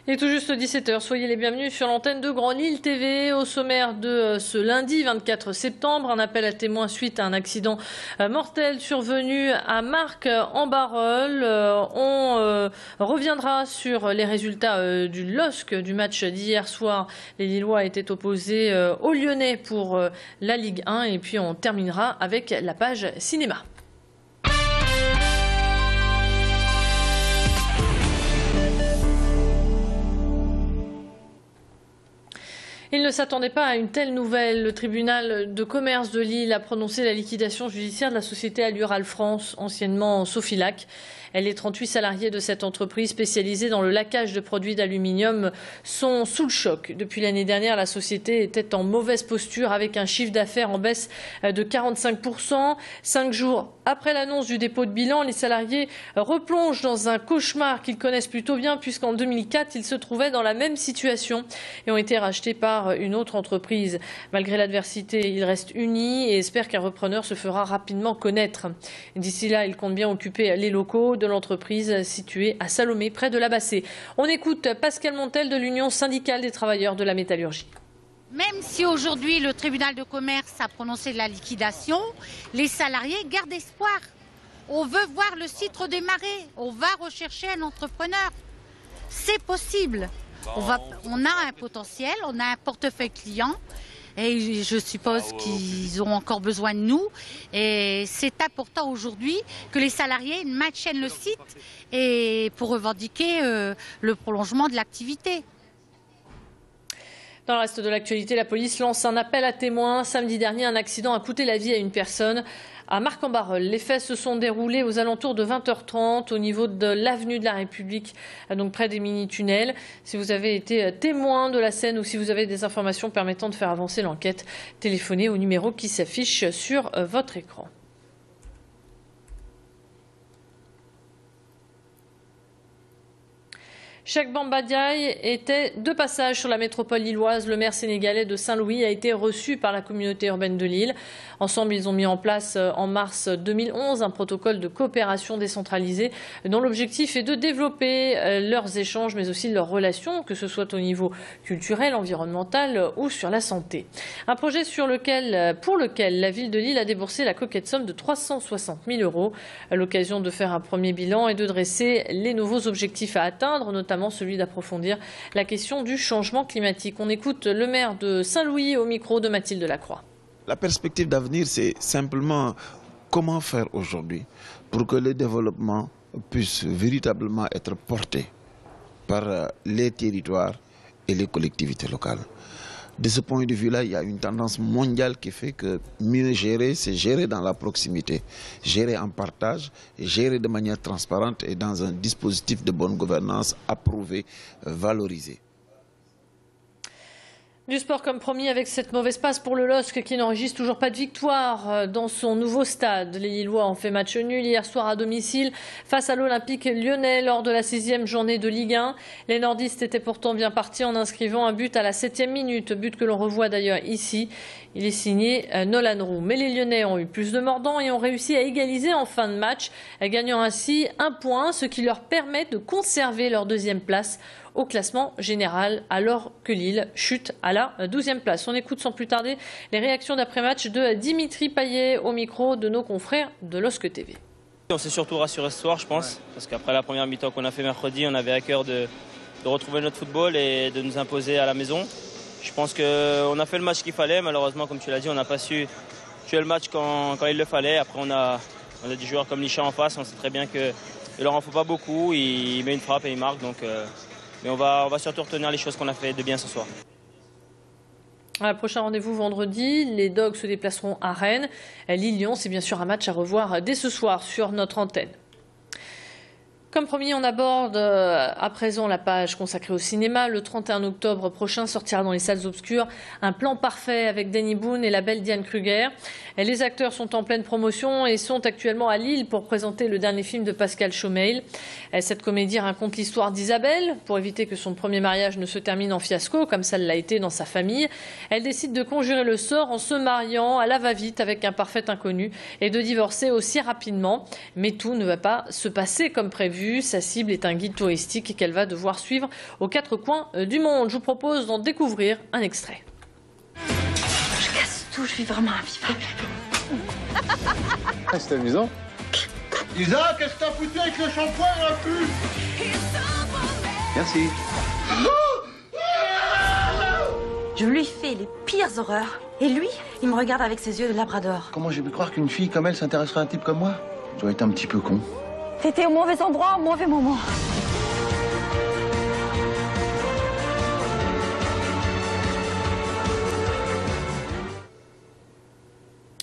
Il est tout juste 17 h, soyez les bienvenus sur l'antenne de Grand Lille TV. Au sommaire de ce lundi 24 septembre, un appel à témoins suite à un accident mortel survenu à Marcq-en-Barœul. On reviendra sur les résultats du LOSC du match d'hier soir. Les Lillois étaient opposés aux Lyonnais pour la Ligue 1 et puis on terminera avec la page cinéma. Il ne s'attendait pas à une telle nouvelle. Le tribunal de commerce de Lille a prononcé la liquidation judiciaire de la société Allural France, anciennement Sofilac. Les 38 salariés de cette entreprise spécialisée dans le laquage de produits d'aluminium sont sous le choc. Depuis l'année dernière, la société était en mauvaise posture avec un chiffre d'affaires en baisse de 45%. 5 jours après l'annonce du dépôt de bilan, les salariés replongent dans un cauchemar qu'ils connaissent plutôt bien puisqu'en 2004, ils se trouvaient dans la même situation et ont été rachetés par une autre entreprise. Malgré l'adversité, ils restent unis et espèrent qu'un repreneur se fera rapidement connaître. D'ici là, ils comptent bien occuper les locaux de l'entreprise située à Salomé, près de la Bassée. On écoute Pascal Montel de l'Union syndicale des travailleurs de la métallurgie. Même si aujourd'hui le tribunal de commerce a prononcé la liquidation, les salariés gardent espoir. On veut voir le site redémarrer, on va rechercher un entrepreneur. C'est possible. On a un potentiel, on a un portefeuille client. Et je suppose qu'ils auront encore besoin de nous. Et c'est important aujourd'hui que les salariés maintiennent le site et pour revendiquer le prolongement de l'activité. Dans le reste de l'actualité, la police lance un appel à témoins. Samedi dernier, un accident a coûté la vie à une personne à Marcq-en-Barœul. Les faits se sont déroulés aux alentours de 20h30 au niveau de l'avenue de la République, donc près des mini-tunnels. Si vous avez été témoin de la scène ou si vous avez des informations permettant de faire avancer l'enquête, téléphonez au numéro qui s'affiche sur votre écran. Cheikh Bamba Diaye était de passage sur la métropole lilloise. Le maire sénégalais de Saint-Louis a été reçu par la communauté urbaine de Lille. Ensemble, ils ont mis en place en mars 2011 un protocole de coopération décentralisée dont l'objectif est de développer leurs échanges mais aussi leurs relations, que ce soit au niveau culturel, environnemental ou sur la santé. Un projet pour lequel la ville de Lille a déboursé la coquette somme de 360 000 €. À l'occasion de faire un premier bilan et de dresser les nouveaux objectifs à atteindre, notamment celui d'approfondir la question du changement climatique. On écoute le maire de Saint-Louis au micro de Mathilde Lacroix. La perspective d'avenir, c'est simplement comment faire aujourd'hui pour que le développement puisse véritablement être porté par les territoires et les collectivités locales. De ce point de vue-là, il y a une tendance mondiale qui fait que mieux gérer, c'est gérer dans la proximité, gérer en partage, gérer de manière transparente et dans un dispositif de bonne gouvernance approuvé, valorisé. Du sport comme promis avec cette mauvaise passe pour le LOSC qui n'enregistre toujours pas de victoire dans son nouveau stade. Les Lillois ont fait match nul hier soir à domicile face à l'Olympique lyonnais lors de la 6e journée de Ligue 1. Les nordistes étaient pourtant bien partis en inscrivant un but à la 7e minute, but que l'on revoit d'ailleurs ici. Il est signé Nolan Roux. Mais les Lyonnais ont eu plus de mordants et ont réussi à égaliser en fin de match, gagnant ainsi un point, ce qui leur permet de conserver leur 2e place au classement général, alors que Lille chute à la 12e place. On écoute sans plus tarder les réactions d'après-match de Dimitri Payet au micro de nos confrères de LOSC TV. On s'est surtout rassuré ce soir, je pense, parce qu'après la première mi-temps qu'on a fait mercredi, on avait à cœur de retrouver notre football et de nous imposer à la maison. Je pense qu'on a fait le match qu'il fallait. Malheureusement, comme tu l'as dit, on n'a pas su tuer le match quand il le fallait. Après, on a des joueurs comme Licha en face. On sait très bien qu'il ne leur en faut pas beaucoup. Il met une frappe et il marque. Donc, mais on va surtout retenir les choses qu'on a fait de bien ce soir. Prochain rendez-vous vendredi, les Dogs se déplaceront à Rennes. Lille-Lyon, c'est bien sûr un match à revoir dès ce soir sur notre antenne. Comme promis, on aborde à présent la page consacrée au cinéma. Le 31 octobre prochain sortira dans les salles obscures Un plan parfait avec Danny Boone et la belle Diane Kruger. Les acteurs sont en pleine promotion et sont actuellement à Lille pour présenter le dernier film de Pascal Chaumeil. Cette comédie raconte l'histoire d'Isabelle. Pour éviter que son premier mariage ne se termine en fiasco, comme ça l'a été dans sa famille, elle décide de conjurer le sort en se mariant à la va-vite avec un parfait inconnu et de divorcer aussi rapidement. Mais tout ne va pas se passer comme prévu. prévu. Sa cible est un guide touristique qu'elle va devoir suivre aux 4 coins du monde. Je vous propose d'en découvrir un extrait. Je casse tout, je suis vraiment invivable. C'est amusant. Isa, qu'est-ce que t'as foutu avec le shampoing et la pub? Merci. Je lui fais les pires horreurs. Et lui, il me regarde avec ses yeux de labrador. Comment j'ai pu croire qu'une fille comme elle s'intéresserait à un type comme moi? Je dois être un petit peu con. T'étais au mauvais endroit, au mauvais moment.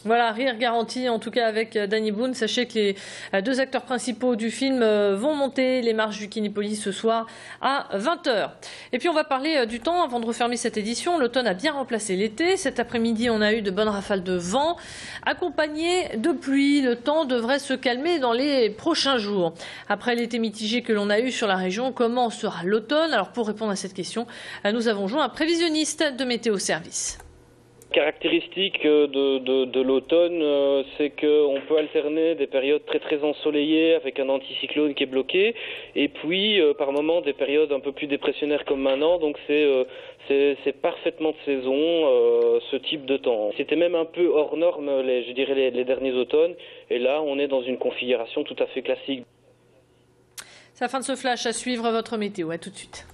Voilà, rire garanti en tout cas avec Danny Boone. Sachez que les 2 acteurs principaux du film vont monter les marches du Kinépolis ce soir à 20h. Et puis on va parler du temps avant de refermer cette édition. L'automne a bien remplacé l'été. Cet après-midi, on a eu de bonnes rafales de vent accompagnées de pluie. Le temps devrait se calmer dans les prochains jours. Après l'été mitigé que l'on a eu sur la région, comment sera l'automne? Alors pour répondre à cette question, nous avons joint un prévisionniste de Météo Service. Caractéristique de l'automne, c'est qu'on peut alterner des périodes très ensoleillées avec un anticyclone qui est bloqué, et puis par moments des périodes un peu plus dépressionnaires comme maintenant. Donc c'est parfaitement de saison ce type de temps. C'était même un peu hors norme, je dirais les derniers automnes, et là on est dans une configuration tout à fait classique. C'est la fin de ce flash. À suivre votre météo. À tout de suite.